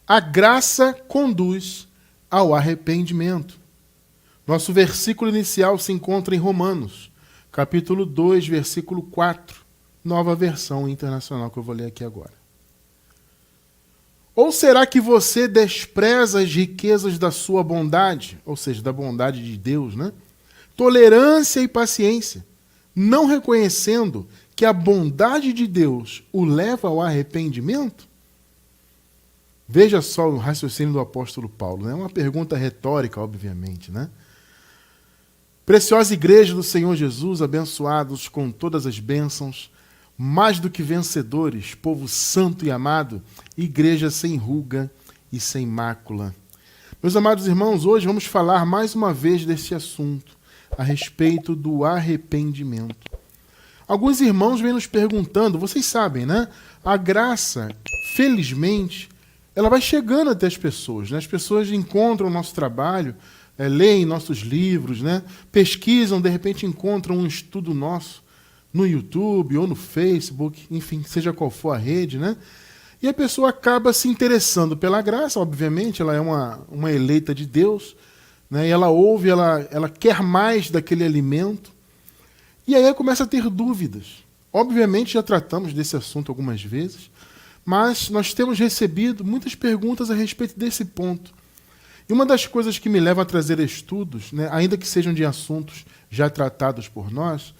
A graça conduz ao arrependimento. Nosso versículo inicial se encontra em Romanos, capítulo 2, versículo 4, nova versão internacional que eu vou ler aqui agora. Ou será que você despreza as riquezas da sua bondade, ou seja, da bondade de Deus, né? Tolerância e paciência, não reconhecendo que a bondade de Deus o leva ao arrependimento? Veja só o raciocínio do apóstolo Paulo, né? Uma pergunta retórica, obviamente, né? Preciosa igreja do Senhor Jesus, abençoados com todas as bênçãos, mais do que vencedores, povo santo e amado, igreja sem ruga e sem mácula. Meus amados irmãos, hoje vamos falar mais uma vez desse assunto, a respeito do arrependimento. Alguns irmãos vêm nos perguntando, vocês sabem, né? A graça, felizmente, ela vai chegando até as pessoas, né? As pessoas encontram o nosso trabalho, leem nossos livros, né? Pesquisam, de repente encontram um estudo nosso no YouTube ou no Facebook, enfim, seja qual for a rede, né? E a pessoa acaba se interessando pela graça, obviamente, ela é uma eleita de Deus, né? E ela ouve, ela quer mais daquele alimento, e aí ela começa a ter dúvidas. Obviamente já tratamos desse assunto algumas vezes, mas nós temos recebido muitas perguntas a respeito desse ponto. E uma das coisas que me leva a trazer estudos, né, ainda que sejam de assuntos já tratados por nós,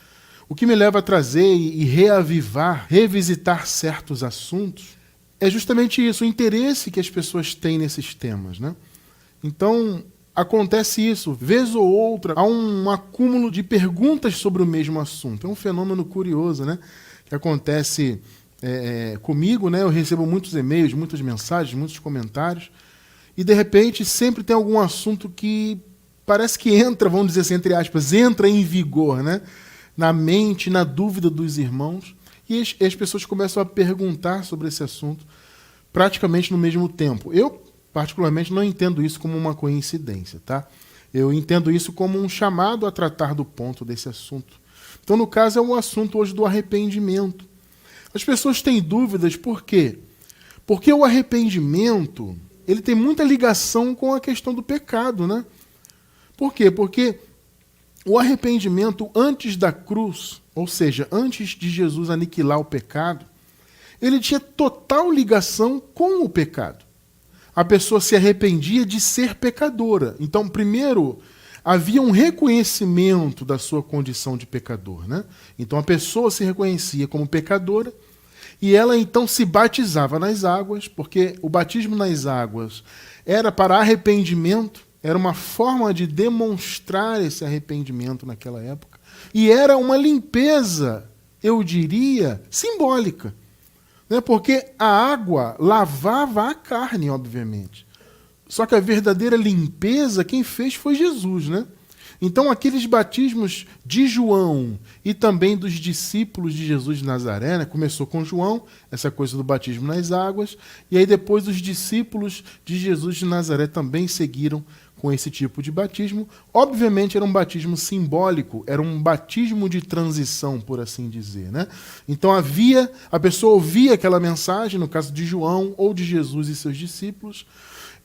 o que me leva a trazer e reavivar, revisitar certos assuntos, é justamente isso, o interesse que as pessoas têm nesses temas, né? Então, acontece isso, vez ou outra, há um acúmulo de perguntas sobre o mesmo assunto. É um fenômeno curioso, né, que acontece comigo, né? Eu recebo muitos e-mails, muitas mensagens, muitos comentários, e de repente sempre tem algum assunto que parece que entra, vamos dizer assim, entre aspas, entra em vigor, né? Na mente, na dúvida dos irmãos, e as pessoas começam a perguntar sobre esse assunto praticamente no mesmo tempo. Eu, particularmente, não entendo isso como uma coincidência, tá? Eu entendo isso como um chamado a tratar do ponto desse assunto. Então, no caso, é o assunto hoje do arrependimento. As pessoas têm dúvidas por quê? Porque o arrependimento, ele tem muita ligação com a questão do pecado, né? Por quê? Porque o arrependimento antes da cruz, ou seja, antes de Jesus aniquilar o pecado, ele tinha total ligação com o pecado. A pessoa se arrependia de ser pecadora. Então, primeiro, havia um reconhecimento da sua condição de pecador, né? Então a pessoa se reconhecia como pecadora e ela então se batizava nas águas, porque o batismo nas águas era para arrependimento, era uma forma de demonstrar esse arrependimento naquela época, e era uma limpeza, eu diria, simbólica, né? Porque a água lavava a carne, obviamente. Só que a verdadeira limpeza quem fez foi Jesus, né? Então aqueles batismos de João e também dos discípulos de Jesus de Nazaré, né? Começou com João, essa coisa do batismo nas águas, e aí depois os discípulos de Jesus de Nazaré também seguiram com esse tipo de batismo. Obviamente era um batismo simbólico, era um batismo de transição, por assim dizer, né? Então a pessoa ouvia aquela mensagem, no caso de João ou de Jesus e seus discípulos,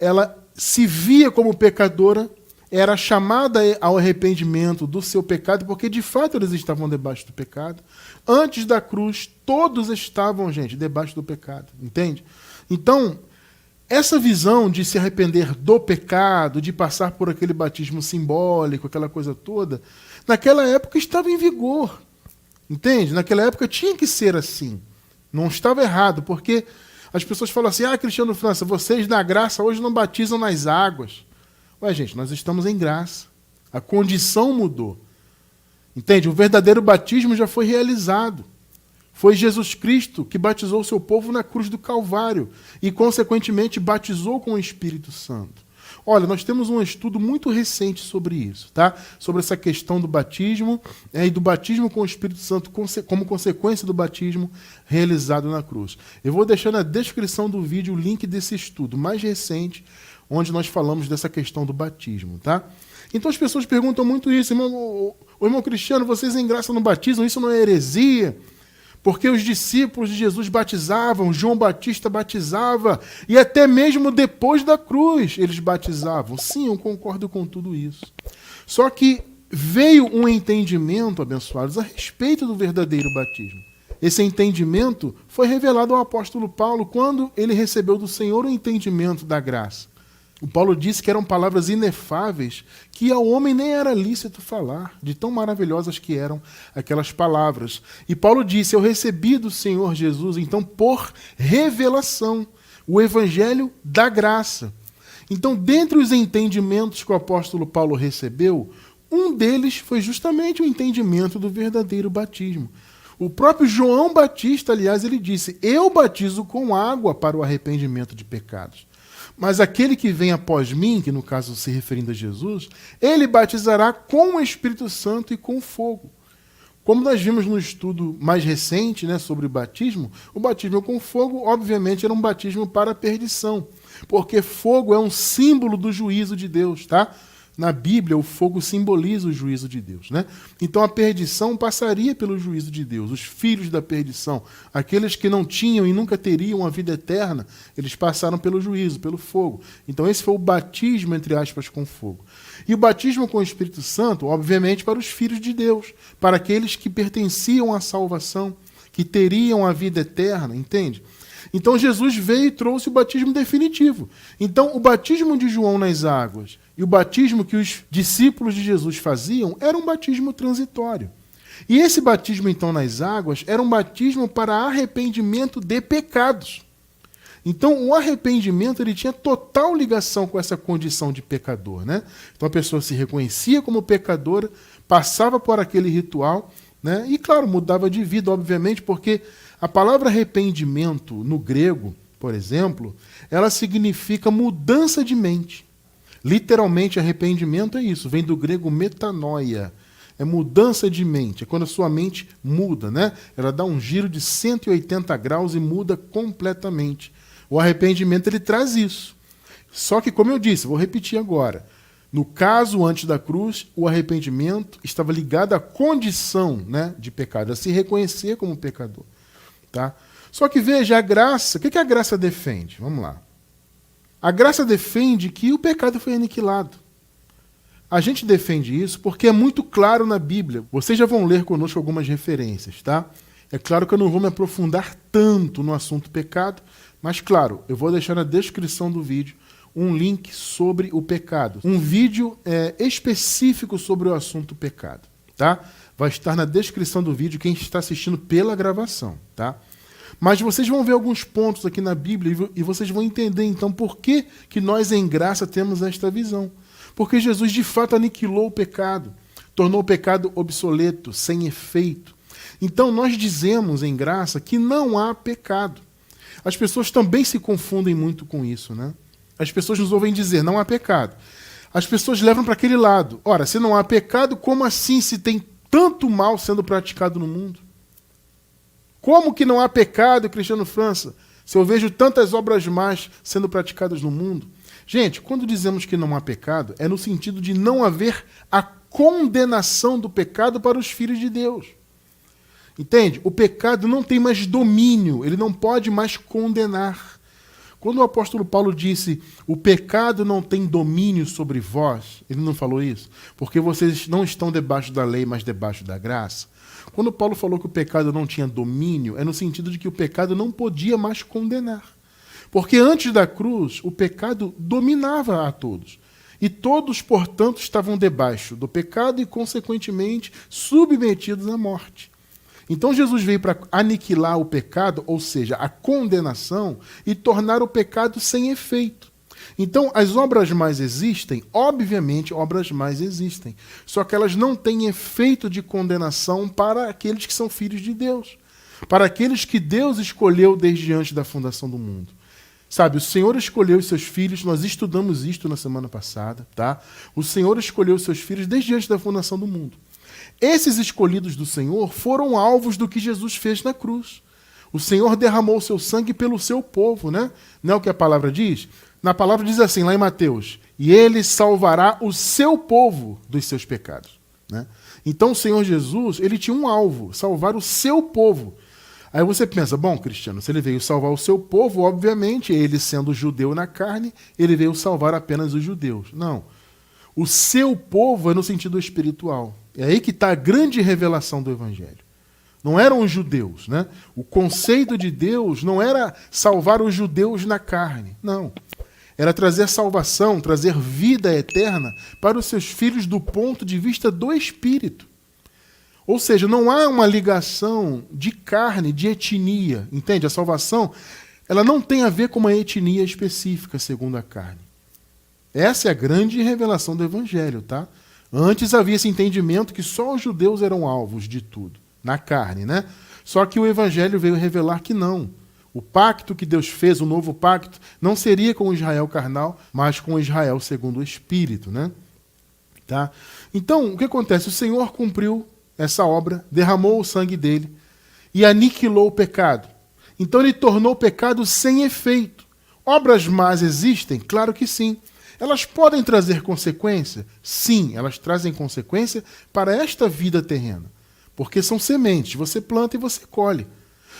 ela se via como pecadora, era chamada ao arrependimento do seu pecado, porque de fato eles estavam debaixo do pecado. Antes da cruz, todos estavam, gente, debaixo do pecado, entende? Então, essa visão de se arrepender do pecado, de passar por aquele batismo simbólico, aquela coisa toda, naquela época estava em vigor, entende? Naquela época tinha que ser assim, não estava errado, porque as pessoas falam assim, Cristiano França, vocês na graça hoje não batizam nas águas. Ué, gente, nós estamos em graça. A condição mudou. Entende? O verdadeiro batismo já foi realizado. Foi Jesus Cristo que batizou o seu povo na cruz do Calvário e, consequentemente, batizou com o Espírito Santo. Olha, nós temos um estudo muito recente sobre isso, tá? Sobre essa questão do batismo e do batismo com o Espírito Santo como consequência do batismo realizado na cruz. Eu vou deixar na descrição do vídeo o link desse estudo mais recente, onde nós falamos dessa questão do batismo, tá? Então as pessoas perguntam muito isso, irmão Cristiano, vocês em graça não batizam, isso não é heresia? Porque os discípulos de Jesus batizavam, João Batista batizava, e até mesmo depois da cruz eles batizavam. Sim, eu concordo com tudo isso. Só que veio um entendimento, abençoados, a respeito do verdadeiro batismo. Esse entendimento foi revelado ao apóstolo Paulo quando ele recebeu do Senhor o entendimento da graça. O Paulo disse que eram palavras inefáveis, que ao homem nem era lícito falar, de tão maravilhosas que eram aquelas palavras. E Paulo disse, eu recebi do Senhor Jesus, então, por revelação, o evangelho da graça. Então, dentre os entendimentos que o apóstolo Paulo recebeu, um deles foi justamente o entendimento do verdadeiro batismo. O próprio João Batista, aliás, ele disse, eu batizo com água para o arrependimento de pecados. Mas aquele que vem após mim, que no caso se referindo a Jesus, ele batizará com o Espírito Santo e com fogo. Como nós vimos no estudo mais recente, né, sobre o batismo com fogo, obviamente, era um batismo para a perdição, porque fogo é um símbolo do juízo de Deus, tá? Na Bíblia, o fogo simboliza o juízo de Deus, né? Então a perdição passaria pelo juízo de Deus. Os filhos da perdição, aqueles que não tinham e nunca teriam a vida eterna, eles passaram pelo juízo, pelo fogo. Então esse foi o batismo, entre aspas, com fogo. E o batismo com o Espírito Santo, obviamente, para os filhos de Deus, para aqueles que pertenciam à salvação, que teriam a vida eterna, entende? Então Jesus veio e trouxe o batismo definitivo. Então o batismo de João nas águas e o batismo que os discípulos de Jesus faziam era um batismo transitório. E esse batismo, então, nas águas, era um batismo para arrependimento de pecados. Então, o arrependimento ele tinha total ligação com essa condição de pecador, né? Então, a pessoa se reconhecia como pecadora, passava por aquele ritual, né? E, claro, mudava de vida, obviamente, porque a palavra arrependimento, no grego, por exemplo, ela significa mudança de mente. Literalmente, arrependimento é isso, vem do grego metanoia, é mudança de mente, é quando a sua mente muda, né? Ela dá um giro de 180 graus e muda completamente. O arrependimento, ele traz isso. Só que, como eu disse, vou repetir agora, no caso antes da cruz, o arrependimento estava ligado à condição, né, de pecado, a se reconhecer como pecador. Tá? Só que veja, a graça, o que a graça defende? Vamos lá. A graça defende que o pecado foi aniquilado. A gente defende isso porque é muito claro na Bíblia. Vocês já vão ler conosco algumas referências, tá? É claro que eu não vou me aprofundar tanto no assunto pecado, mas claro, eu vou deixar na descrição do vídeo um link sobre o pecado. Um vídeo específico sobre o assunto pecado, tá? Vai estar na descrição do vídeo quem está assistindo pela gravação, tá? Mas vocês vão ver alguns pontos aqui na Bíblia e vocês vão entender, então, por que nós, em graça, temos esta visão. Porque Jesus, de fato, aniquilou o pecado, tornou o pecado obsoleto, sem efeito. Então, nós dizemos, em graça, que não há pecado. As pessoas também se confundem muito com isso, né? As pessoas nos ouvem dizer, não há pecado. As pessoas levam para aquele lado. Ora, se não há pecado, como assim se tem tanto mal sendo praticado no mundo? Como que não há pecado, Cristiano França, se eu vejo tantas obras más sendo praticadas no mundo? Gente, quando dizemos que não há pecado, é no sentido de não haver a condenação do pecado para os filhos de Deus. Entende? O pecado não tem mais domínio, ele não pode mais condenar. Quando o apóstolo Paulo disse, o pecado não tem domínio sobre vós, ele não falou isso? Porque vocês não estão debaixo da lei, mas debaixo da graça. Quando Paulo falou que o pecado não tinha domínio, é no sentido de que o pecado não podia mais condenar. Porque antes da cruz, o pecado dominava a todos. E todos, portanto, estavam debaixo do pecado e, consequentemente, submetidos à morte. Então Jesus veio para aniquilar o pecado, ou seja, a condenação, e tornar o pecado sem efeito. Então, as obras mais existem, obviamente, obras mais existem. Só que elas não têm efeito de condenação para aqueles que são filhos de Deus. Para aqueles que Deus escolheu desde antes da fundação do mundo. Sabe, o Senhor escolheu os seus filhos, nós estudamos isto na semana passada, tá? O Senhor escolheu os seus filhos desde antes da fundação do mundo. Esses escolhidos do Senhor foram alvos do que Jesus fez na cruz. O Senhor derramou o seu sangue pelo seu povo, né? Não é o que a palavra diz? Na palavra diz assim, lá em Mateus, e ele salvará o seu povo dos seus pecados, né? Então o Senhor Jesus, ele tinha um alvo, salvar o seu povo. Aí você pensa, bom, Cristiano, se ele veio salvar o seu povo, obviamente, ele sendo judeu na carne, ele veio salvar apenas os judeus. Não. O seu povo é no sentido espiritual. É aí que está a grande revelação do Evangelho. Não eram os judeus, né? O conceito de Deus não era salvar os judeus na carne, não. Era trazer salvação, trazer vida eterna para os seus filhos do ponto de vista do Espírito. Ou seja, não há uma ligação de carne, de etnia, entende? A salvação, ela não tem a ver com uma etnia específica, segundo a carne. Essa é a grande revelação do Evangelho, tá? Antes havia esse entendimento que só os judeus eram alvos de tudo, na carne, né? Só que o Evangelho veio revelar que não. O pacto que Deus fez, o novo pacto, não seria com o Israel carnal, mas com o Israel segundo o Espírito, né? Tá? Então, o que acontece? O Senhor cumpriu essa obra, derramou o sangue dele e aniquilou o pecado. Então ele tornou o pecado sem efeito. Obras más existem? Claro que sim. Elas podem trazer consequência? Sim, elas trazem consequência para esta vida terrena. Porque são sementes, você planta e você colhe.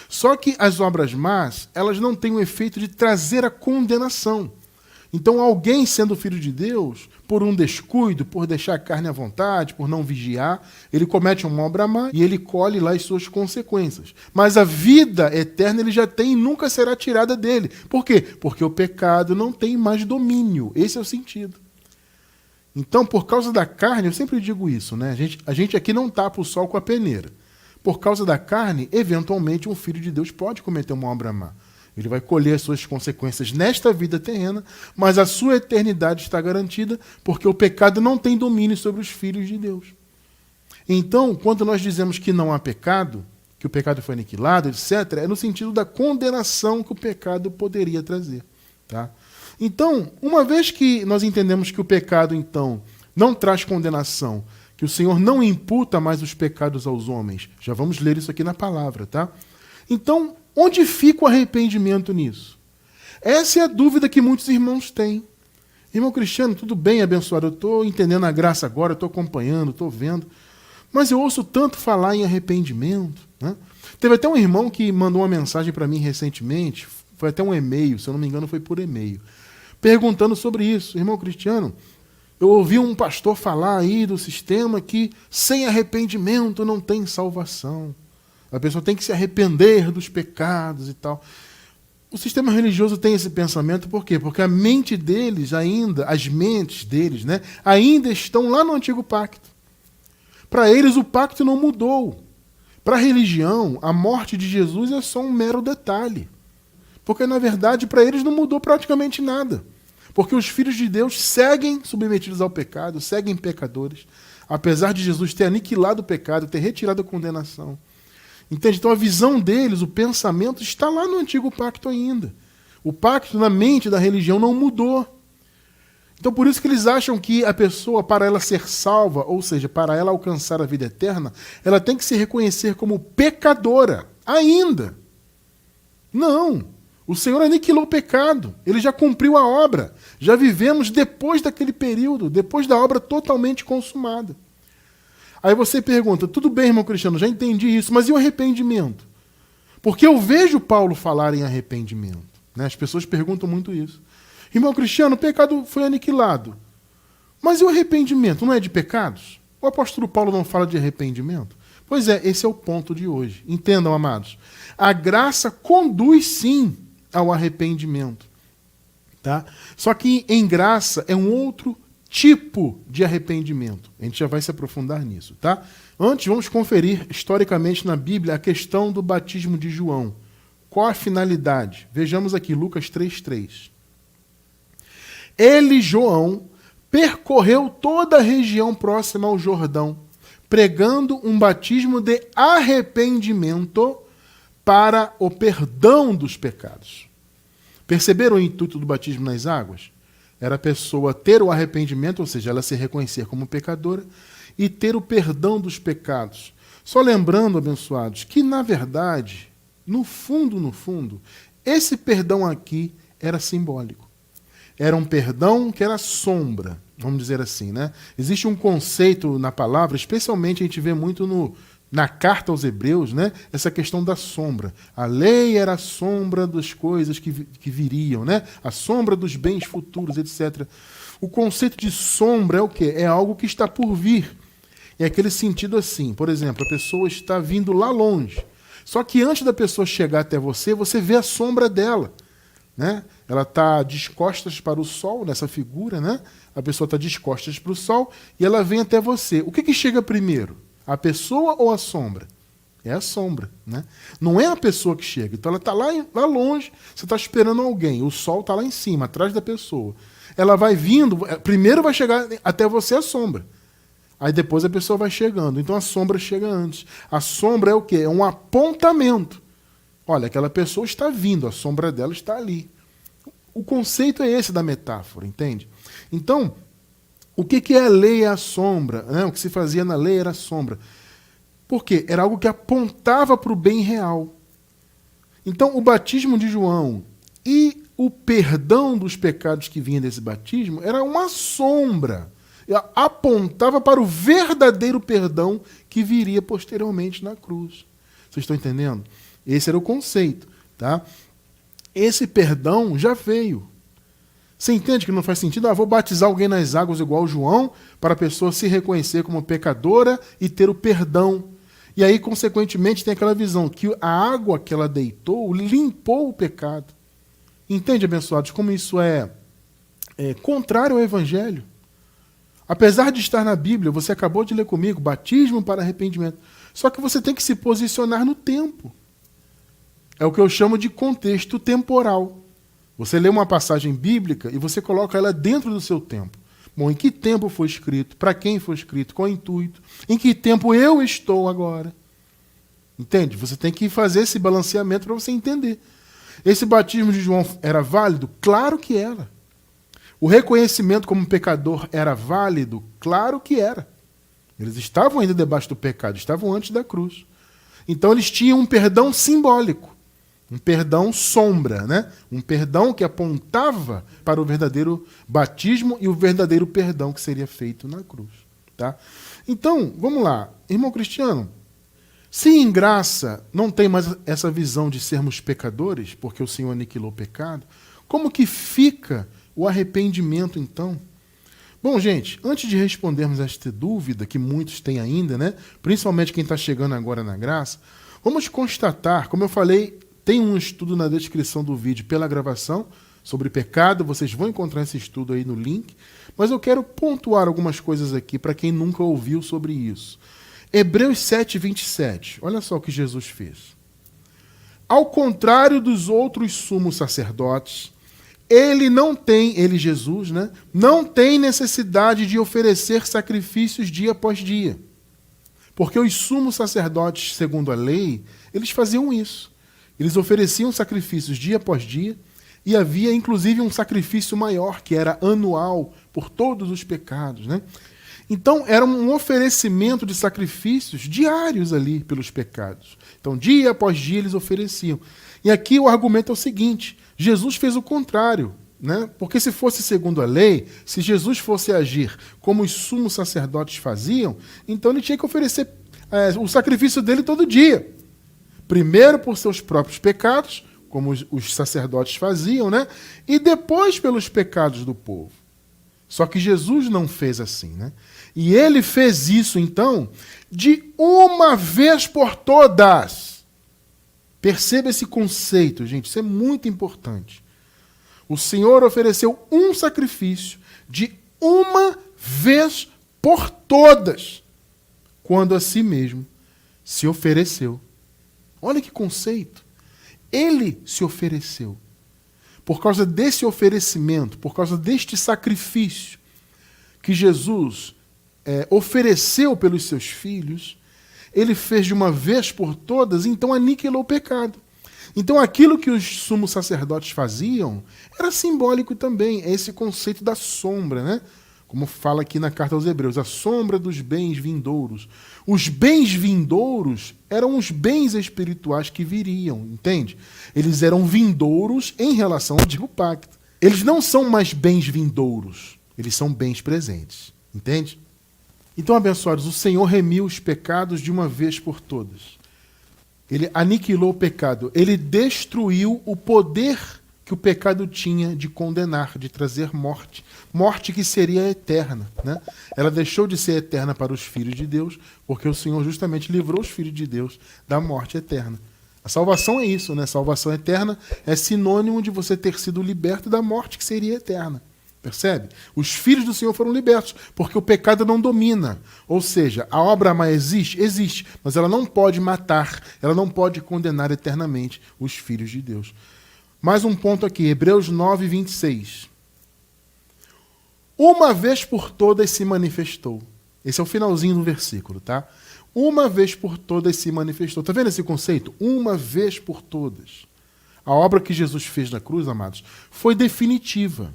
Só que as obras más, elas não têm o efeito de trazer a condenação. Então alguém sendo filho de Deus, por um descuido, por deixar a carne à vontade, por não vigiar, ele comete uma obra má e ele colhe lá as suas consequências. Mas a vida eterna ele já tem e nunca será tirada dele. Por quê? Porque o pecado não tem mais domínio. Esse é o sentido. Então, por causa da carne, eu sempre digo isso, né? A gente aqui não tapa o sol com a peneira. Por causa da carne, eventualmente um filho de Deus pode cometer uma obra má. Ele vai colher as suas consequências nesta vida terrena, mas a sua eternidade está garantida porque o pecado não tem domínio sobre os filhos de Deus. Então, quando nós dizemos que não há pecado, que o pecado foi aniquilado, etc., é no sentido da condenação que o pecado poderia trazer. Tá? Então, uma vez que nós entendemos que o pecado, então, não traz condenação, que o Senhor não imputa mais os pecados aos homens, já vamos ler isso aqui na palavra, tá? Então, onde fica o arrependimento nisso? Essa é a dúvida que muitos irmãos têm. Irmão Cristiano, tudo bem, abençoado, eu estou entendendo a graça agora, estou acompanhando, estou vendo, mas eu ouço tanto falar em arrependimento. Né? Teve até um irmão que mandou uma mensagem para mim recentemente, foi até um e-mail, se eu não me engano foi por e-mail, perguntando sobre isso. Irmão Cristiano, eu ouvi um pastor falar aí do sistema que sem arrependimento não tem salvação. A pessoa tem que se arrepender dos pecados e tal. O sistema religioso tem esse pensamento, por quê? Porque a mente deles ainda, as mentes deles, né, ainda estão lá no antigo pacto. Para eles o pacto não mudou. Para a religião, a morte de Jesus é só um mero detalhe. Porque, na verdade, para eles não mudou praticamente nada. Porque os filhos de Deus seguem submetidos ao pecado, seguem pecadores, apesar de Jesus ter aniquilado o pecado, ter retirado a condenação. Entende? Então a visão deles, o pensamento, está lá no antigo pacto ainda. O pacto na mente da religião não mudou. Então por isso que eles acham que a pessoa, para ela ser salva, ou seja, para ela alcançar a vida eterna, ela tem que se reconhecer como pecadora, ainda. Não. O Senhor aniquilou o pecado, ele já cumpriu a obra. Já vivemos depois daquele período, depois da obra totalmente consumada. Aí você pergunta, tudo bem, irmão Cristiano, já entendi isso, mas e o arrependimento? Porque eu vejo Paulo falar em arrependimento. Né? As pessoas perguntam muito isso. Irmão Cristiano, o pecado foi aniquilado. Mas e o arrependimento? Não é de pecados? O apóstolo Paulo não fala de arrependimento? Pois é, esse é o ponto de hoje. Entendam, amados. A graça conduz sim ao arrependimento. Tá? Só que em graça é um outro tipo de arrependimento. A gente já vai se aprofundar nisso. Tá? Antes, vamos conferir historicamente na Bíblia a questão do batismo de João. Qual a finalidade? Vejamos aqui, Lucas 3:3. Ele, João, percorreu toda a região próxima ao Jordão, pregando um batismo de arrependimento para o perdão dos pecados. Perceberam o intuito do batismo nas águas? Era a pessoa ter o arrependimento, ou seja, ela se reconhecer como pecadora, e ter o perdão dos pecados. Só lembrando, abençoados, que na verdade, no fundo, esse perdão aqui era simbólico. Era um perdão que era sombra, vamos dizer assim, né? Existe um conceito na palavra, especialmente a gente vê muito no na carta aos Hebreus, né, essa questão da sombra. A lei era a sombra das coisas que viriam, né, a sombra dos bens futuros, etc. O conceito de sombra é o quê? É algo que está por vir. É aquele sentido assim, por exemplo, a pessoa está vindo lá longe. Só que antes da pessoa chegar até você, você vê a sombra dela. Né? Ela está descostas para o sol, nessa figura, né? A pessoa está descostas para o sol e ela vem até você. O que chega primeiro? A pessoa ou a sombra? É a sombra. Né? Não é a pessoa que chega. Então ela está lá longe, você está esperando alguém. O sol está lá em cima, atrás da pessoa. Ela vai vindo, primeiro vai chegar até você a sombra. Aí depois a pessoa vai chegando. Então a sombra chega antes. A sombra é o quê? É um apontamento. Olha, aquela pessoa está vindo, a sombra dela está ali. O conceito é esse da metáfora, entende? Então, o que é a lei e a sombra? Né? O que se fazia na lei era a sombra. Por quê? Era algo que apontava para o bem real. Então, o batismo de João e o perdão dos pecados que vinha desse batismo era uma sombra. Apontava para o verdadeiro perdão que viria posteriormente na cruz. Vocês estão entendendo? Esse era o conceito. Tá? Esse perdão já veio. Você entende que não faz sentido? Vou batizar alguém nas águas igual João, para a pessoa se reconhecer como pecadora e ter o perdão. E aí, consequentemente, tem aquela visão que a água que ela deitou limpou o pecado. Entende, abençoados, como isso é contrário ao Evangelho? Apesar de estar na Bíblia, você acabou de ler comigo, batismo para arrependimento. Só que você tem que se posicionar no tempo. É o que eu chamo de contexto temporal. Você lê uma passagem bíblica e você coloca ela dentro do seu tempo. Bom, em que tempo foi escrito? Para quem foi escrito? Qual o intuito? Em que tempo eu estou agora? Entende? Você tem que fazer esse balanceamento para você entender. Esse batismo de João era válido? Claro que era. O reconhecimento como pecador era válido? Claro que era. Eles estavam ainda debaixo do pecado, estavam antes da cruz. Então eles tinham um perdão simbólico, um perdão sombra, né? Um perdão que apontava para o verdadeiro batismo e o verdadeiro perdão que seria feito na cruz. Tá? Então, vamos lá. Irmão Cristiano, se em graça não tem mais essa visão de sermos pecadores, porque o Senhor aniquilou o pecado, como que fica o arrependimento, então? Bom, gente, antes de respondermos esta dúvida, que muitos têm ainda, né? Principalmente quem está chegando agora na graça, vamos constatar, como eu falei, tem um estudo na descrição do vídeo pela gravação sobre pecado, vocês vão encontrar esse estudo aí no link, mas eu quero pontuar algumas coisas aqui para quem nunca ouviu sobre isso. Hebreus 7, 27, olha só o que Jesus fez. Ao contrário dos outros sumos sacerdotes, ele, Jesus, né, não tem necessidade de oferecer sacrifícios dia após dia. Porque os sumos sacerdotes, segundo a lei, eles faziam isso. Eles ofereciam sacrifícios dia após dia, e havia inclusive um sacrifício maior, que era anual, por todos os pecados. Né? Então, era um oferecimento de sacrifícios diários ali pelos pecados. Então, dia após dia, eles ofereciam. E aqui o argumento é o seguinte: Jesus fez o contrário, né? Porque se fosse segundo a lei, se Jesus fosse agir como os sumos sacerdotes faziam, então ele tinha que oferecer o sacrifício dele todo dia. Primeiro por seus próprios pecados, como os sacerdotes faziam, né? E depois pelos pecados do povo. Só que Jesus não fez assim, né? E ele fez isso, então, de uma vez por todas. Perceba esse conceito, gente, isso é muito importante. O Senhor ofereceu um sacrifício de uma vez por todas, quando a si mesmo se ofereceu. Olha que conceito. Ele se ofereceu. Por causa desse oferecimento, por causa deste sacrifício que Jesus ofereceu pelos seus filhos, ele fez de uma vez por todas, então aniquilou o pecado. Então aquilo que os sumos sacerdotes faziam era simbólico também, é esse conceito da sombra, né? Como fala aqui na carta aos Hebreus, a sombra dos bens vindouros. Os bens vindouros eram os bens espirituais que viriam, entende? Eles eram vindouros em relação ao antigo pacto. Eles não são mais bens vindouros, eles são bens presentes, entende? Então, abençoados, o Senhor remiu os pecados de uma vez por todas. Ele aniquilou o pecado. Ele destruiu o poder que o pecado tinha de condenar, de trazer morte. Morte que seria eterna, né? Ela deixou de ser eterna para os filhos de Deus, porque o Senhor justamente livrou os filhos de Deus da morte eterna. A salvação é isso, né? Salvação eterna é sinônimo de você ter sido liberto da morte que seria eterna. Percebe? Os filhos do Senhor foram libertos, porque o pecado não domina. Ou seja, a obra má existe? Existe, mas ela não pode matar, ela não pode condenar eternamente os filhos de Deus. Mais um ponto aqui, Hebreus 9, 26. Uma vez por todas se manifestou. Esse é o finalzinho do versículo, tá? Uma vez por todas se manifestou. Está vendo esse conceito? Uma vez por todas. A obra que Jesus fez na cruz, amados, foi definitiva.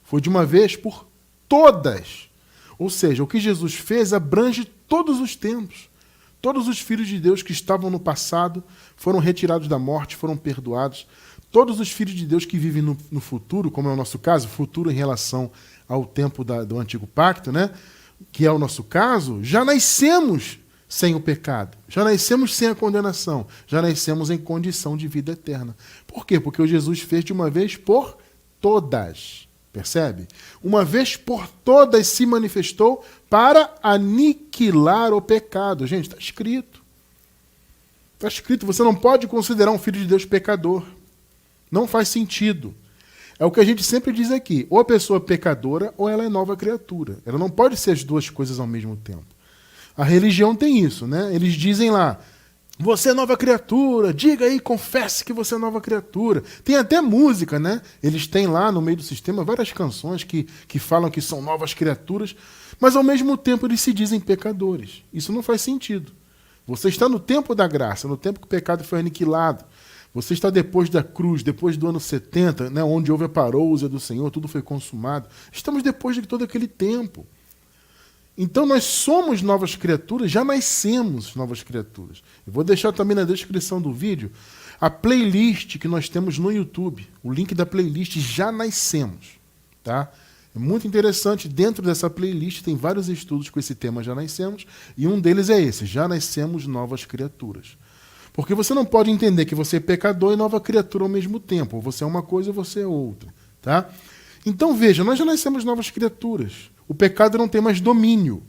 Foi de uma vez por todas. Ou seja, o que Jesus fez abrange todos os tempos. Todos os filhos de Deus que estavam no passado foram retirados da morte, foram perdoados. Todos os filhos de Deus que vivem no futuro, como é o nosso caso, futuro em relação ao tempo do Antigo Pacto, né? Que é o nosso caso, já nascemos sem o pecado, já nascemos sem a condenação, já nascemos em condição de vida eterna. Por quê? Porque o Jesus fez de uma vez por todas. Percebe? Uma vez por todas se manifestou para aniquilar o pecado. Gente, está escrito. Está escrito, você não pode considerar um filho de Deus pecador. Não faz sentido. É o que a gente sempre diz aqui. Ou a pessoa é pecadora ou ela é nova criatura. Ela não pode ser as duas coisas ao mesmo tempo. A religião tem isso, né? Eles dizem lá, você é nova criatura, diga aí, confesse que você é nova criatura. Tem até música, né? Eles têm lá no meio do sistema várias canções que falam que são novas criaturas, mas ao mesmo tempo eles se dizem pecadores. Isso não faz sentido. Você está no tempo da graça, no tempo que o pecado foi aniquilado. Você está depois da cruz, depois do ano 70, né, onde houve a parousia do Senhor, tudo foi consumado. Estamos depois de todo aquele tempo. Então nós somos novas criaturas, já nascemos novas criaturas. Eu vou deixar também na descrição do vídeo a playlist que nós temos no YouTube. O link da playlist Já Nascemos. Tá? É muito interessante, dentro dessa playlist tem vários estudos com esse tema Já Nascemos, e um deles é esse, Já Nascemos Novas Criaturas. Porque você não pode entender que você é pecador e nova criatura ao mesmo tempo. Ou você é uma coisa ou você é outra. Tá? Então veja, nós já nascemos novas criaturas. O pecado não tem mais domínio.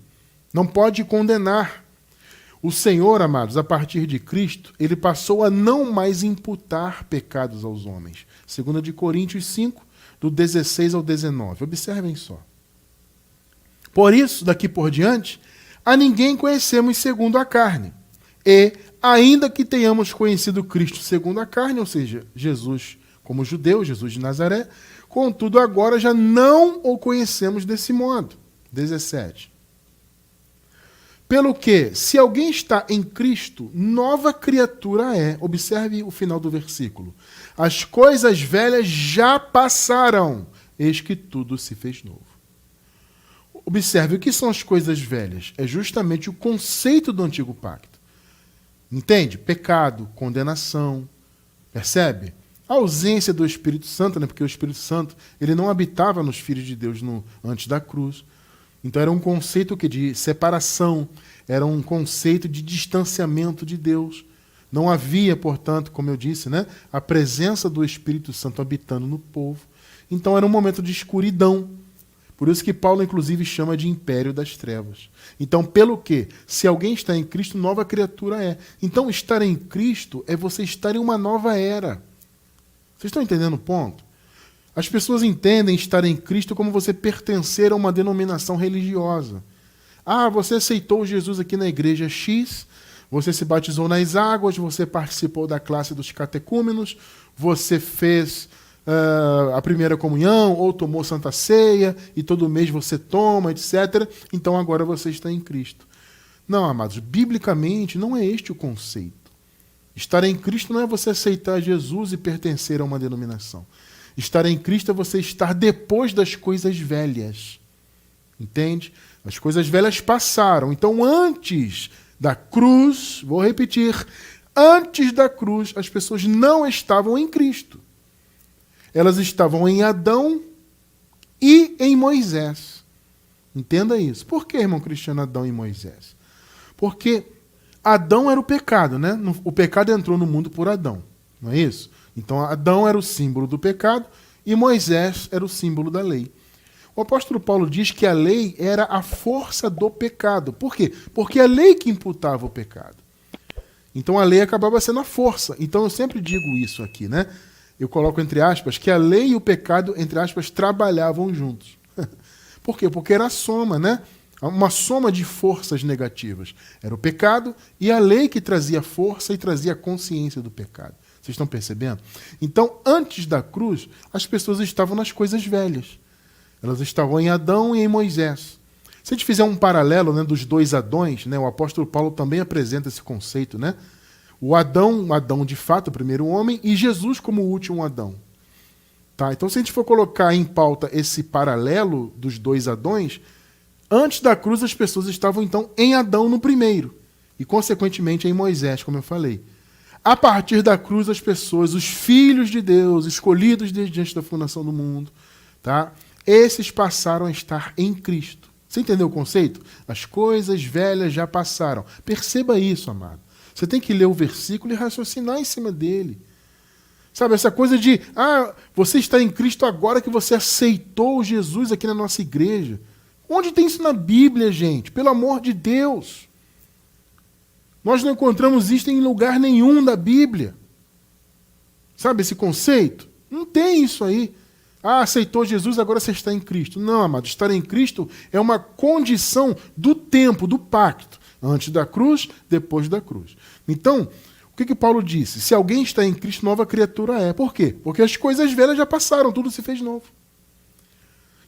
Não pode condenar. O Senhor, amados, a partir de Cristo, ele passou a não mais imputar pecados aos homens. 2 de Coríntios 5, do 16 ao 19. Observem só. Por isso, daqui por diante, a ninguém conhecemos segundo a carne. E, ainda que tenhamos conhecido Cristo segundo a carne, ou seja, Jesus como judeu, Jesus de Nazaré, contudo agora já não o conhecemos desse modo. 17. Pelo que, se alguém está em Cristo, nova criatura é. Observe o final do versículo. As coisas velhas já passaram, eis que tudo se fez novo. Observe, o que são as coisas velhas? É justamente o conceito do Antigo Pacto. Entende? Pecado, condenação, percebe? A ausência do Espírito Santo, né? Porque o Espírito Santo ele não habitava nos filhos de Deus antes da cruz. Então era um conceito de separação, era um conceito de distanciamento de Deus. Não havia, portanto, como eu disse, né? A presença do Espírito Santo habitando no povo. Então era um momento de escuridão. Por isso que Paulo, inclusive, chama de império das trevas. Então, pelo que? Se alguém está em Cristo, nova criatura é. Então, estar em Cristo é você estar em uma nova era. Vocês estão entendendo o ponto? As pessoas entendem estar em Cristo como você pertencer a uma denominação religiosa. Ah, você aceitou Jesus aqui na igreja X, você se batizou nas águas, você participou da classe dos catecúmenos, você fez a primeira comunhão ou tomou Santa Ceia e todo mês você toma, etc. Então agora você está em Cristo. Não, amados, biblicamente não é este o conceito. Estar em Cristo não é você aceitar Jesus e pertencer a uma denominação. Estar em Cristo é você estar depois das coisas velhas. Entende? As coisas velhas passaram. Então, antes da cruz, vou repetir, antes da cruz, as pessoas não estavam em Cristo. Elas estavam em Adão e em Moisés. Entenda isso. Por que, irmão Cristiano, Adão e Moisés? Porque Adão era o pecado, né? O pecado entrou no mundo por Adão, não é isso? Então Adão era o símbolo do pecado e Moisés era o símbolo da lei. O apóstolo Paulo diz que a lei era a força do pecado. Por quê? Porque a lei que imputava o pecado. Então a lei acabava sendo a força. Então eu sempre digo isso aqui, né? Eu coloco entre aspas que a lei e o pecado, entre aspas, trabalhavam juntos. Por quê? Porque era a soma, né? Uma soma de forças negativas. Era o pecado e a lei que trazia força e trazia consciência do pecado. Vocês estão percebendo? Então, antes da cruz, as pessoas estavam nas coisas velhas. Elas estavam em Adão e em Moisés. Se a gente fizer um paralelo, né, dos dois Adões, né, o apóstolo Paulo também apresenta esse conceito, né? O Adão de fato, o primeiro homem, e Jesus como o último Adão. Tá? Então, se a gente for colocar em pauta esse paralelo dos dois Adões, antes da cruz as pessoas estavam então em Adão no primeiro e consequentemente em Moisés, como eu falei. A partir da cruz as pessoas, os filhos de Deus, escolhidos desde antes da fundação do mundo, tá? Esses passaram a estar em Cristo. Você entendeu o conceito? As coisas velhas já passaram. Perceba isso, amado. Você tem que ler o versículo e raciocinar em cima dele. Sabe, essa coisa de, você está em Cristo agora que você aceitou Jesus aqui na nossa igreja. Onde tem isso na Bíblia, gente? Pelo amor de Deus. Nós não encontramos isso em lugar nenhum da Bíblia. Sabe esse conceito? Não tem isso aí. Aceitou Jesus, agora você está em Cristo. Não, amado, estar em Cristo é uma condição do tempo, do pacto. Antes da cruz, depois da cruz. Então, o que Paulo disse? Se alguém está em Cristo, nova criatura é. Por quê? Porque as coisas velhas já passaram, tudo se fez novo.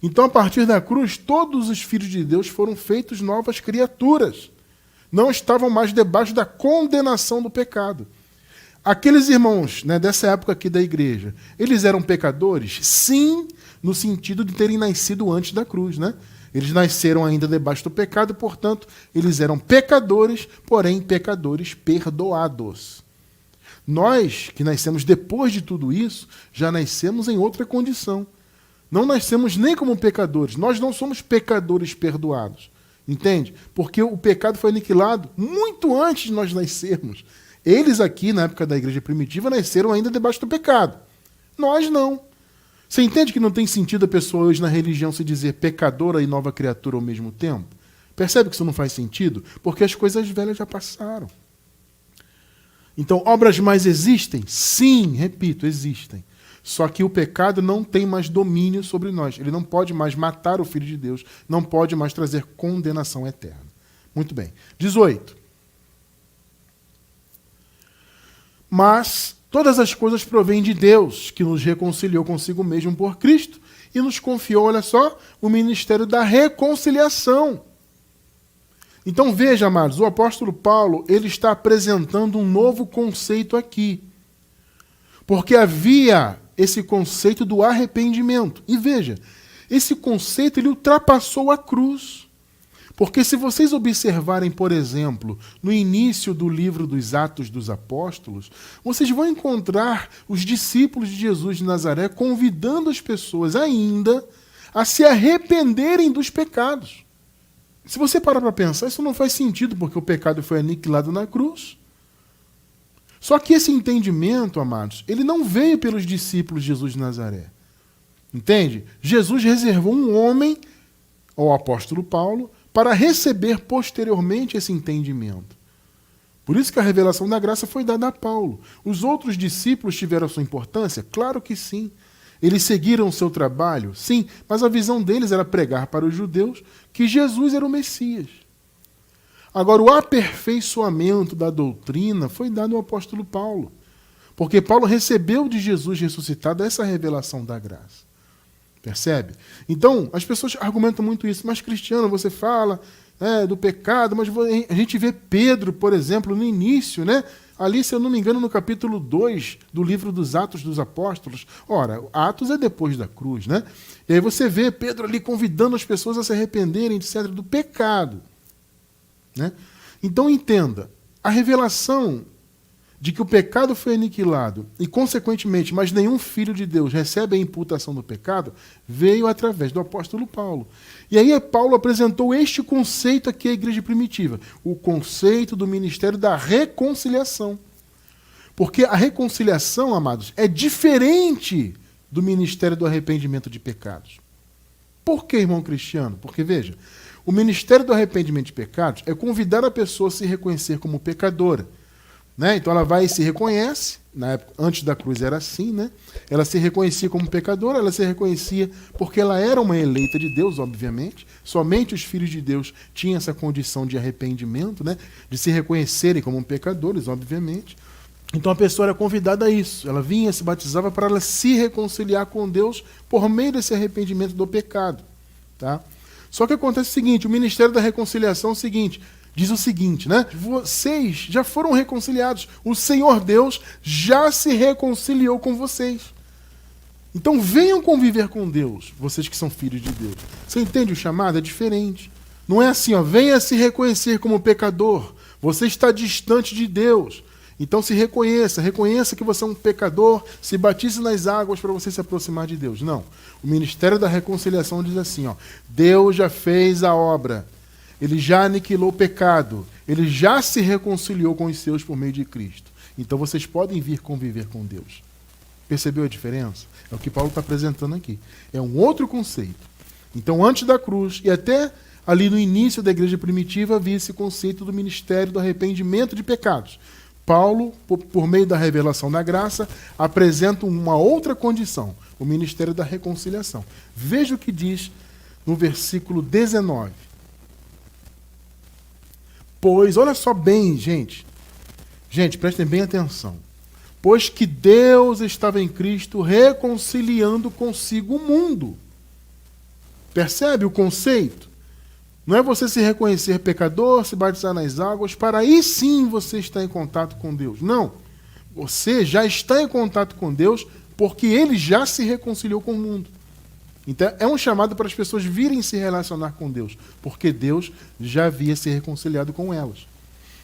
Então, a partir da cruz, todos os filhos de Deus foram feitos novas criaturas. Não estavam mais debaixo da condenação do pecado. Aqueles irmãos, né, dessa época aqui da igreja, eles eram pecadores? Sim, no sentido de terem nascido antes da cruz, né? Eles nasceram ainda debaixo do pecado, portanto, eles eram pecadores, porém pecadores perdoados. Nós, que nascemos depois de tudo isso, já nascemos em outra condição. Não nascemos nem como pecadores, nós não somos pecadores perdoados. Entende? Porque o pecado foi aniquilado muito antes de nós nascermos. Eles aqui, na época da igreja primitiva, nasceram ainda debaixo do pecado. Nós não. Você entende que não tem sentido a pessoa hoje na religião se dizer pecadora e nova criatura ao mesmo tempo? Percebe que isso não faz sentido? Porque as coisas velhas já passaram. Então, obras mais existem? Sim, repito, existem. Só que o pecado não tem mais domínio sobre nós. Ele não pode mais matar o Filho de Deus, não pode mais trazer condenação eterna. Muito bem. 18. Mas todas as coisas provêm de Deus, que nos reconciliou consigo mesmo por Cristo e nos confiou, olha só, o ministério da reconciliação. Então veja, amados, o apóstolo Paulo, ele está apresentando um novo conceito aqui. Porque havia esse conceito do arrependimento. E veja, esse conceito ele ultrapassou a cruz. Porque se vocês observarem, por exemplo, no início do livro dos Atos dos Apóstolos, vocês vão encontrar os discípulos de Jesus de Nazaré convidando as pessoas ainda a se arrependerem dos pecados. Se você parar para pensar, isso não faz sentido, porque o pecado foi aniquilado na cruz. Só que esse entendimento, amados, ele não veio pelos discípulos de Jesus de Nazaré. Entende? Jesus reservou um homem, o apóstolo Paulo, para receber posteriormente esse entendimento. Por isso que a revelação da graça foi dada a Paulo. Os outros discípulos tiveram sua importância? Claro que sim. Eles seguiram o seu trabalho? Sim, mas a visão deles era pregar para os judeus que Jesus era o Messias. Agora, o aperfeiçoamento da doutrina foi dado ao apóstolo Paulo, porque Paulo recebeu de Jesus ressuscitado essa revelação da graça. Percebe? Então, as pessoas argumentam muito isso. Mas, Cristiano, você fala do pecado, mas a gente vê Pedro, por exemplo, no início, né? Ali, se eu não me engano, no capítulo 2 do livro dos Atos dos Apóstolos. Ora, Atos é depois da cruz, né? E aí você vê Pedro ali convidando as pessoas a se arrependerem, etc., do pecado. Né? Então, entenda, a revelação de que o pecado foi aniquilado e, consequentemente, mas nenhum filho de Deus recebe a imputação do pecado, veio através do apóstolo Paulo. E aí Paulo apresentou este conceito aqui à igreja primitiva, o conceito do ministério da reconciliação. Porque a reconciliação, amados, é diferente do ministério do arrependimento de pecados. Por que, irmão Cristiano? Porque, veja, o ministério do arrependimento de pecados é convidar a pessoa a se reconhecer como pecadora. Né? Então ela vai e se reconhece, na época, antes da cruz era assim, né? Ela se reconhecia como pecadora, ela se reconhecia porque ela era uma eleita de Deus, obviamente. Somente os filhos de Deus tinham essa condição de arrependimento, né? De se reconhecerem como pecadores, obviamente. Então a pessoa era convidada a isso. Ela vinha, se batizava para ela se reconciliar com Deus por meio desse arrependimento do pecado. Tá? Só que acontece o seguinte, o ministério da reconciliação é o seguinte, diz o seguinte, né? Vocês já foram reconciliados. O Senhor Deus já se reconciliou com vocês. Então venham conviver com Deus, vocês que são filhos de Deus. Você entende o chamado? É diferente. Não é assim, ó, venha se reconhecer como pecador. Você está distante de Deus. Então se reconheça que você é um pecador, se batize nas águas para você se aproximar de Deus. Não. O ministério da reconciliação diz assim, ó, Deus já fez a obra. Ele já aniquilou o pecado. Ele já se reconciliou com os seus por meio de Cristo. Então vocês podem vir conviver com Deus. Percebeu a diferença? É o que Paulo está apresentando aqui. É um outro conceito. Então, antes da cruz e até ali no início da igreja primitiva, havia esse conceito do ministério do arrependimento de pecados. Paulo, por meio da revelação da graça, apresenta uma outra condição, o ministério da reconciliação. Veja o que diz no versículo 19. Pois, olha só bem, gente. Gente, prestem bem atenção. Pois que Deus estava em Cristo reconciliando consigo o mundo. Percebe o conceito? Não é você se reconhecer pecador, se batizar nas águas, para aí sim você estar em contato com Deus. Não. Você já está em contato com Deus porque Ele já se reconciliou com o mundo. Então é um chamado para as pessoas virem se relacionar com Deus, porque Deus já havia se reconciliado com elas.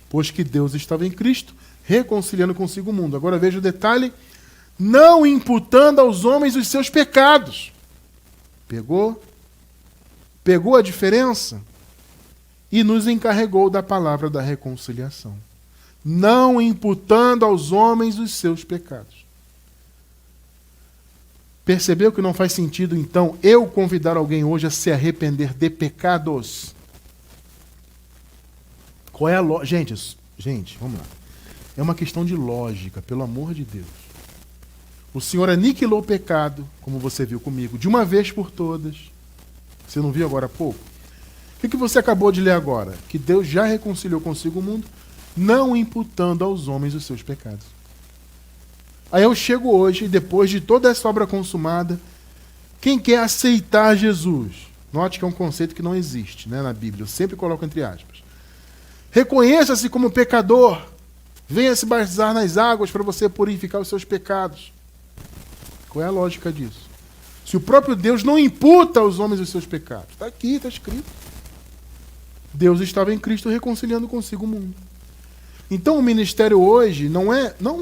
Pois que Deus estava em Cristo, reconciliando consigo o mundo. Agora veja o detalhe, não imputando aos homens os seus pecados. Pegou? Pegou a diferença? E nos encarregou da palavra da reconciliação. Não imputando aos homens os seus pecados. Percebeu que não faz sentido, então, eu convidar alguém hoje a se arrepender de pecados? Qual é a lógica? Gente, vamos lá. É uma questão de lógica, pelo amor de Deus. O Senhor aniquilou o pecado, como você viu comigo, de uma vez por todas. Você não viu agora há pouco? O que você acabou de ler agora? Que Deus já reconciliou consigo o mundo, não imputando aos homens os seus pecados. Aí eu chego hoje, depois de toda essa obra consumada, quem quer aceitar Jesus? Note que é um conceito que não existe, né, na Bíblia. Eu sempre coloco entre aspas. Reconheça-se como pecador. Venha se batizar nas águas para você purificar os seus pecados. Qual é a lógica disso? Se o próprio Deus não imputa aos homens os seus pecados. Está aqui, está escrito. Deus estava em Cristo reconciliando consigo o mundo. Então o ministério hoje, não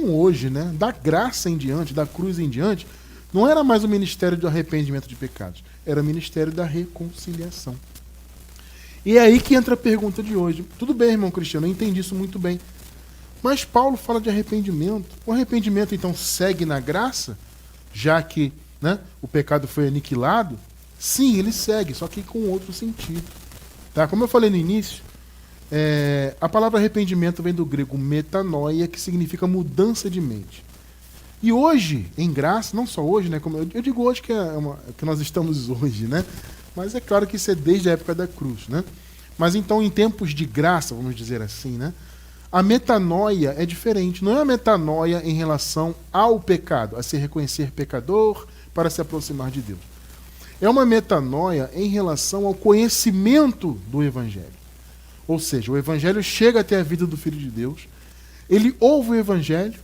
hoje, né? Da graça em diante, da cruz em diante, não era mais o ministério do arrependimento de pecados. Era o ministério da reconciliação. E é aí que entra a pergunta de hoje. Tudo bem, irmão Cristiano, eu entendi isso muito bem. Mas Paulo fala de arrependimento. O arrependimento, então, segue na graça, já que, né, o pecado foi aniquilado? Sim, ele segue, só que com outro sentido. Tá? Como eu falei no início, a palavra arrependimento vem do grego metanoia, que significa mudança de mente. E hoje, em graça, não só hoje, né, como eu digo hoje que nós estamos hoje, né? Mas é claro que isso é desde a época da cruz, né? Mas então, em tempos de graça, vamos dizer assim, né? A metanoia é diferente. Não é a metanoia em relação ao pecado, a se reconhecer pecador para se aproximar de Deus. É uma metanoia em relação ao conhecimento do Evangelho. Ou seja, o Evangelho chega até a vida do Filho de Deus, ele ouve o Evangelho,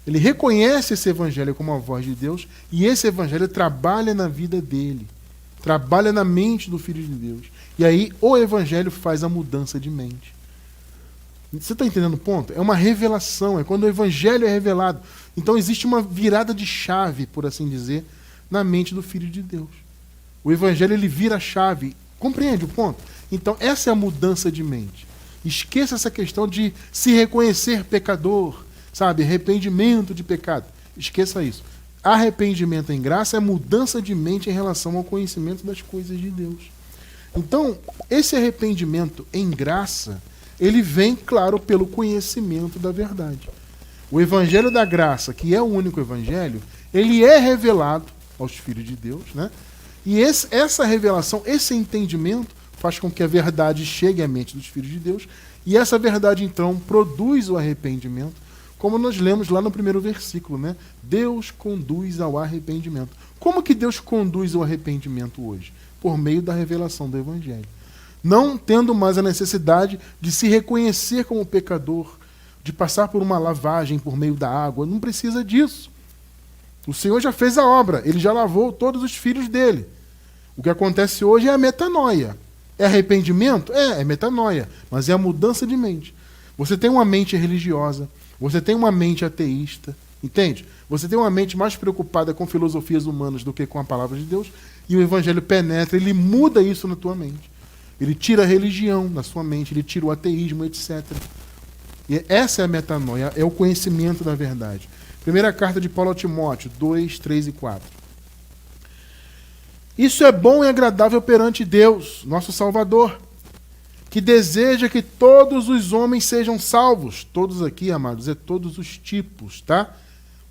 ele reconhece esse Evangelho como a voz de Deus, e esse Evangelho trabalha na vida dele, trabalha na mente do Filho de Deus. E aí o Evangelho faz a mudança de mente. Você está entendendo o ponto? É uma revelação, é quando o evangelho é revelado. Então existe uma virada de chave, por assim dizer, na mente do Filho de Deus. O evangelho, ele vira a chave. Compreende o ponto? Então essa é a mudança de mente. Esqueça essa questão de se reconhecer pecador, sabe? Arrependimento de pecado. Esqueça isso. Arrependimento em graça é mudança de mente em relação ao conhecimento das coisas de Deus. Então, esse arrependimento em graça, ele vem, claro, pelo conhecimento da verdade. O evangelho da graça, que é o único evangelho, ele é revelado aos filhos de Deus, né? E essa revelação, esse entendimento, faz com que a verdade chegue à mente dos filhos de Deus, e essa verdade, então, produz o arrependimento, como nós lemos lá no primeiro versículo, né? Deus conduz ao arrependimento. Como que Deus conduz ao arrependimento hoje? Por meio da revelação do evangelho. Não tendo mais a necessidade de se reconhecer como pecador, de passar por uma lavagem por meio da água, não precisa disso. O Senhor já fez a obra, ele já lavou todos os filhos dele. O que acontece hoje é a metanoia. É arrependimento? É metanoia, mas é a mudança de mente. Você tem uma mente religiosa, você tem uma mente ateísta, entende? Você tem uma mente mais preocupada com filosofias humanas do que com a palavra de Deus, e o evangelho penetra, ele muda isso na tua mente. Ele tira a religião da sua mente, ele tira o ateísmo, etc. E essa é a metanoia, é o conhecimento da verdade. Primeira carta de Paulo a Timóteo, 2, 3 e 4. Isso é bom e agradável perante Deus, nosso Salvador, que deseja que todos os homens sejam salvos. Todos aqui, amados, é todos os tipos, tá?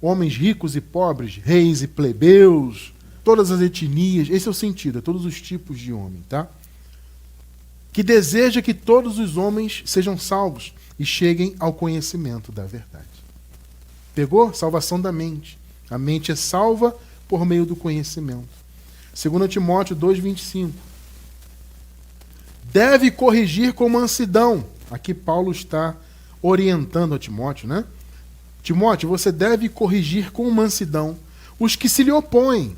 Homens ricos e pobres, reis e plebeus, todas as etnias, esse é o sentido, é todos os tipos de homem, tá? Que deseja que todos os homens sejam salvos e cheguem ao conhecimento da verdade. Pegou? Salvação da mente. A mente é salva por meio do conhecimento. 2 Timóteo 2,25. Deve corrigir com mansidão. Aqui Paulo está orientando a Timóteo, né? Timóteo, você deve corrigir com mansidão os que se lhe opõem,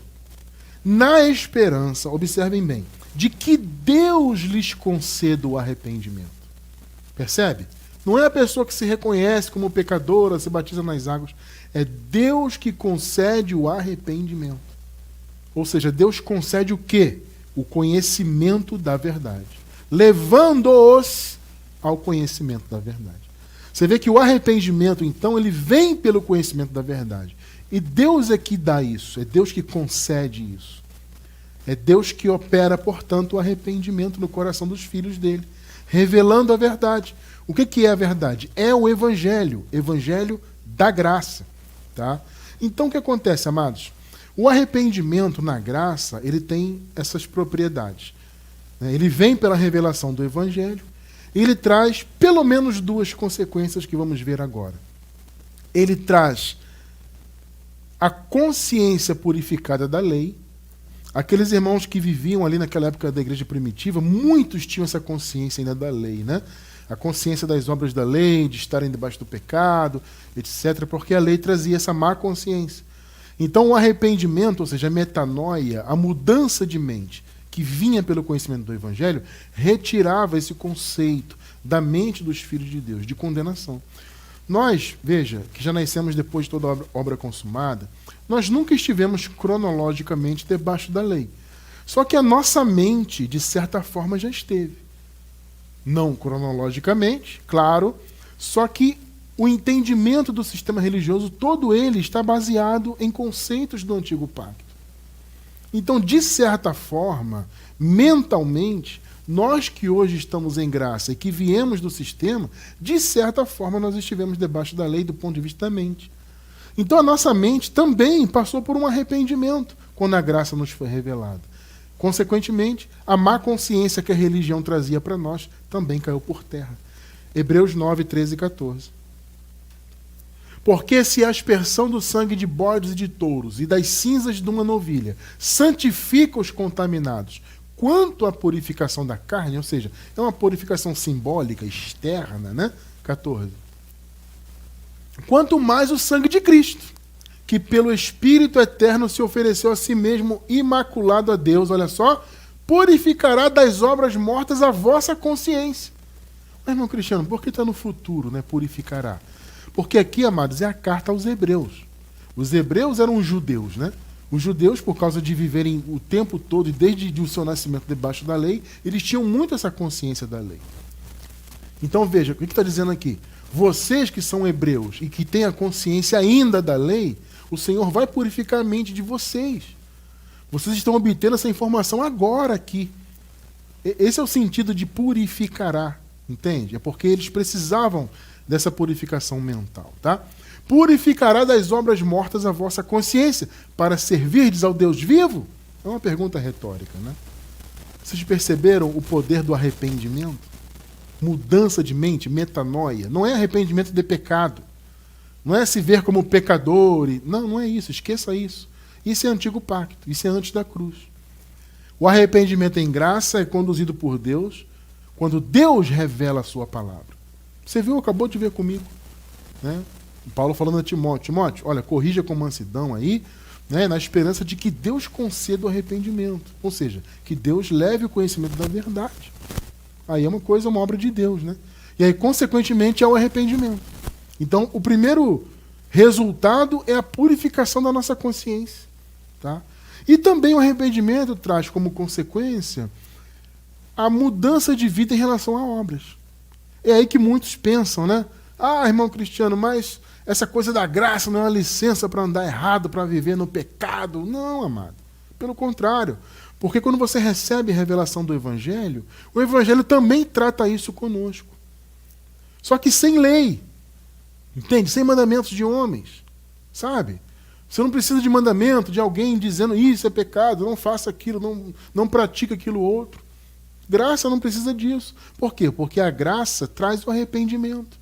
na esperança, observem bem, de que Deus lhes conceda o arrependimento. Percebe? Não é a pessoa que se reconhece como pecadora, se batiza nas águas. É Deus que concede o arrependimento. Ou seja, Deus concede o quê? O conhecimento da verdade. Levando-os ao conhecimento da verdade. Você vê que o arrependimento, então, ele vem pelo conhecimento da verdade. E Deus é que dá isso. É Deus que concede isso. É Deus que opera, portanto, o arrependimento no coração dos filhos dele, revelando a verdade. O que é a verdade? É o evangelho da graça. Tá? Então, o que acontece, amados? O arrependimento na graça, ele tem essas propriedades. Ele vem pela revelação do evangelho e ele traz pelo menos duas consequências que vamos ver agora. Ele traz a consciência purificada da lei. Aqueles irmãos que viviam ali naquela época da igreja primitiva, muitos tinham essa consciência ainda da lei, né? A consciência das obras da lei, de estarem debaixo do pecado, etc., porque a lei trazia essa má consciência. Então o arrependimento, ou seja, a metanoia, a mudança de mente, que vinha pelo conhecimento do evangelho, retirava esse conceito da mente dos filhos de Deus, de condenação. Nós, veja, que já nascemos depois de toda a obra consumada, nós nunca estivemos cronologicamente debaixo da lei. Só que a nossa mente, de certa forma, já esteve. Não cronologicamente, claro, só que o entendimento do sistema religioso, todo ele está baseado em conceitos do Antigo Pacto. Então, de certa forma, mentalmente, nós que hoje estamos em graça e que viemos do sistema, de certa forma nós estivemos debaixo da lei do ponto de vista da mente. Então a nossa mente também passou por um arrependimento quando a graça nos foi revelada. Consequentemente, a má consciência que a religião trazia para nós também caiu por terra. Hebreus 9, 13 e 14. Porque se a aspersão do sangue de bodes e de touros e das cinzas de uma novilha santifica os contaminados, quanto à purificação da carne, ou seja, é uma purificação simbólica, externa, né? 14. Quanto mais o sangue de Cristo, que pelo Espírito Eterno se ofereceu a si mesmo imaculado a Deus, olha só, purificará das obras mortas a vossa consciência. Mas, irmão Cristiano, por que está no futuro, né? Purificará. Porque aqui, amados, é a carta aos hebreus. Os hebreus eram os judeus, né? Os judeus, por causa de viverem o tempo todo e desde o seu nascimento debaixo da lei, eles tinham muito essa consciência da lei. Então veja, o que está dizendo aqui? Vocês que são hebreus e que têm a consciência ainda da lei, o Senhor vai purificar a mente de vocês. Vocês estão obtendo essa informação agora aqui. Esse é o sentido de purificará, entende? É porque eles precisavam dessa purificação mental, tá? Purificará das obras mortas a vossa consciência, para servirdes ao Deus vivo? É uma pergunta retórica, né? Vocês perceberam o poder do arrependimento? Mudança de mente, metanoia. Não é arrependimento de pecado. Não é se ver como pecador. Não é isso. Esqueça isso. Isso é antigo pacto. Isso é antes da cruz. O arrependimento em graça é conduzido por Deus quando Deus revela a sua palavra. Você viu, acabou de ver comigo, né? Paulo falando a Timóteo, Timóteo, olha, corrija com mansidão aí, né, na esperança de que Deus conceda o arrependimento. Ou seja, que Deus leve o conhecimento da verdade. Aí é uma obra de Deus, né? E aí, consequentemente, é o arrependimento. Então, o primeiro resultado é a purificação da nossa consciência, tá? E também o arrependimento traz como consequência a mudança de vida em relação a obras. É aí que muitos pensam, né? Ah, irmão Cristiano, mas essa coisa da graça não é uma licença para andar errado, para viver no pecado. Não, amado. Pelo contrário. Porque quando você recebe a revelação do Evangelho, o Evangelho também trata isso conosco. Só que sem lei. Entende? Sem mandamentos de homens. Sabe? Você não precisa de mandamento de alguém dizendo isso é pecado, não faça aquilo, não pratique aquilo outro. Graça não precisa disso. Por quê? Porque a graça traz o arrependimento.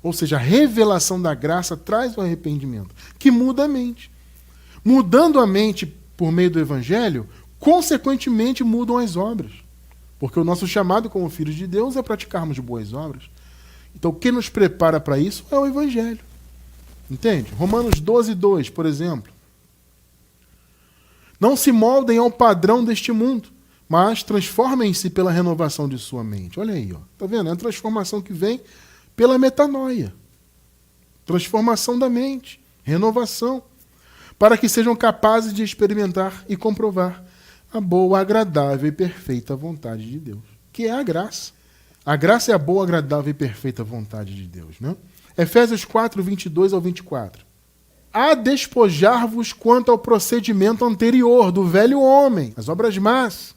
Ou seja, a revelação da graça traz o arrependimento, que muda a mente. Mudando a mente por meio do Evangelho, consequentemente mudam as obras. Porque o nosso chamado como filhos de Deus é praticarmos boas obras. Então, o que nos prepara para isso é o Evangelho. Entende? Romanos 12:2, por exemplo. Não se moldem ao padrão deste mundo, mas transformem-se pela renovação de sua mente. Olha aí, ó. Tá vendo? É a transformação que vem pela metanoia. Transformação da mente, renovação, para que sejam capazes de experimentar e comprovar a boa, agradável e perfeita vontade de Deus, que é a graça. A graça é a boa, agradável e perfeita vontade de Deus, né? Efésios 4:22-24. A despojar-vos quanto ao procedimento anterior do velho homem, as obras más,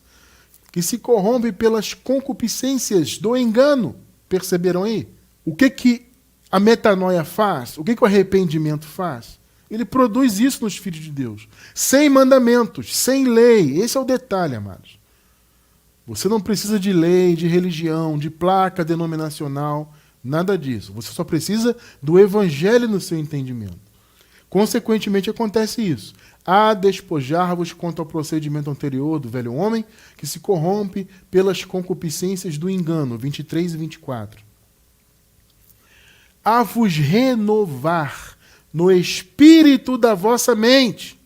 que se corrompe pelas concupiscências do engano. Perceberam aí? O que a metanoia faz? O que o arrependimento faz? Ele produz isso nos filhos de Deus. Sem mandamentos, sem lei. Esse é o detalhe, amados. Você não precisa de lei, de religião, de placa denominacional, nada disso. Você só precisa do Evangelho no seu entendimento. Consequentemente, acontece isso. A despojar-vos quanto ao procedimento anterior do velho homem, que se corrompe pelas concupiscências do engano. 23 e 24. A vos renovar no espírito da vossa mente.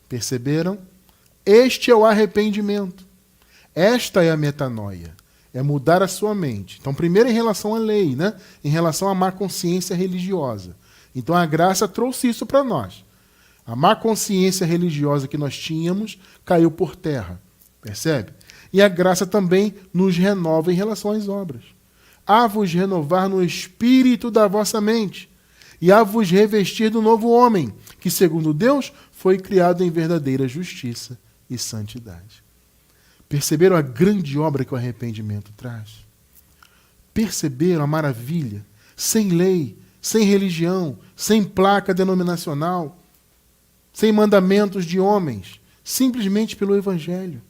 Perceberam? Este é o arrependimento. Esta é a metanoia. É mudar a sua mente. Então, primeiro em relação à lei, né? Em relação à má consciência religiosa. Então, a graça trouxe isso para nós. A má consciência religiosa que nós tínhamos caiu por terra. Percebe? E a graça também nos renova em relação às obras. A vos renovar no espírito da vossa mente, e a vos revestir do novo homem, que, segundo Deus, foi criado em verdadeira justiça e santidade. Perceberam a grande obra que o arrependimento traz? Perceberam a maravilha? Sem lei, sem religião, sem placa denominacional, sem mandamentos de homens, simplesmente pelo Evangelho.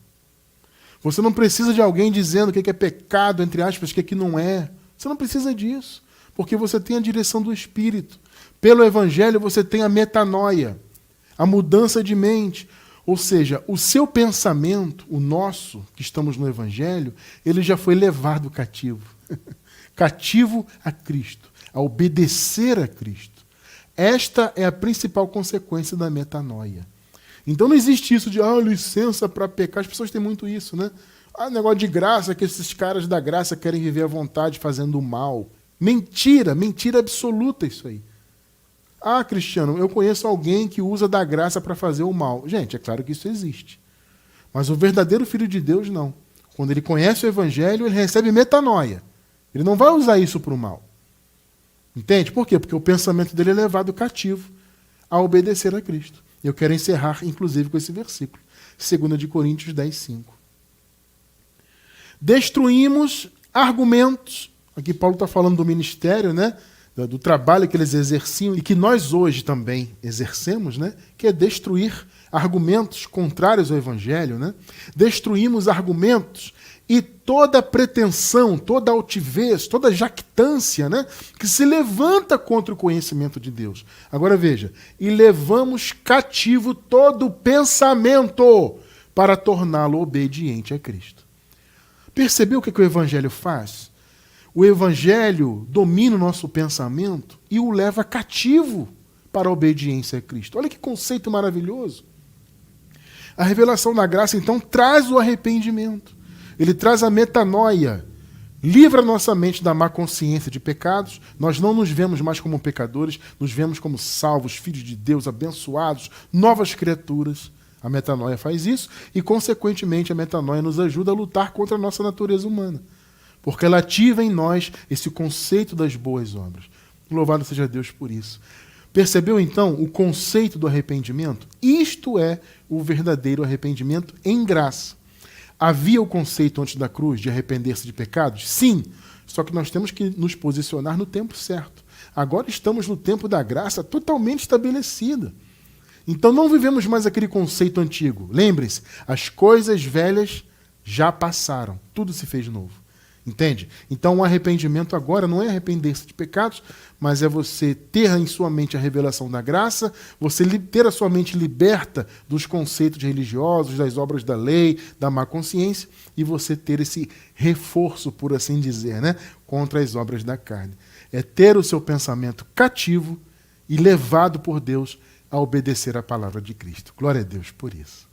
Você não precisa de alguém dizendo o que é pecado, entre aspas, o que não é. Você não precisa disso, porque você tem a direção do Espírito. Pelo Evangelho você tem a metanoia, a mudança de mente. Ou seja, o seu pensamento, o nosso, que estamos no Evangelho, ele já foi levado cativo. Cativo a Cristo, a obedecer a Cristo. Esta é a principal consequência da metanoia. Então não existe isso de licença para pecar. As pessoas têm muito isso, né? Ah, negócio de graça, que esses caras da graça querem viver à vontade fazendo o mal. Mentira, mentira absoluta isso aí. Ah, Cristiano, eu conheço alguém que usa da graça para fazer o mal. Gente, é claro que isso existe. Mas o verdadeiro Filho de Deus, não. Quando ele conhece o Evangelho, ele recebe metanoia. Ele não vai usar isso para o mal. Entende? Por quê? Porque o pensamento dele é levado cativo a obedecer a Cristo. Eu quero encerrar, inclusive, com esse versículo. 2 de Coríntios 10, 5. Destruímos argumentos. Aqui Paulo está falando do ministério, né? Do trabalho que eles exerciam e que nós hoje também exercemos, né? Que é destruir argumentos contrários ao Evangelho, né? Destruímos argumentos e toda pretensão, toda altivez, toda jactância, né? Que se levanta contra o conhecimento de Deus. Agora veja, e levamos cativo todo pensamento para torná-lo obediente a Cristo. Percebeu o que o Evangelho faz? O Evangelho domina o nosso pensamento e o leva cativo para a obediência a Cristo. Olha que conceito maravilhoso. A revelação da graça, então, traz o arrependimento. Ele traz a metanoia. Livra nossa mente da má consciência de pecados. Nós não nos vemos mais como pecadores, nos vemos como salvos, filhos de Deus, abençoados, novas criaturas. A metanoia faz isso e, consequentemente, a metanoia nos ajuda a lutar contra a nossa natureza humana, porque ela ativa em nós esse conceito das boas obras. Louvado seja Deus por isso. Percebeu, então, o conceito do arrependimento? Isto é o verdadeiro arrependimento em graça. Havia o conceito antes da cruz de arrepender-se de pecados? Sim, só que nós temos que nos posicionar no tempo certo. Agora estamos no tempo da graça totalmente estabelecida. Então não vivemos mais aquele conceito antigo. Lembre-se, as coisas velhas já passaram, tudo se fez novo. Entende? Então o arrependimento agora não é arrepender-se de pecados, mas é você ter em sua mente a revelação da graça, você ter a sua mente liberta dos conceitos religiosos, das obras da lei, da má consciência, e você ter esse reforço, por assim dizer, né, contra as obras da carne. É ter o seu pensamento cativo e levado por Deus a obedecer a palavra de Cristo. Glória a Deus por isso.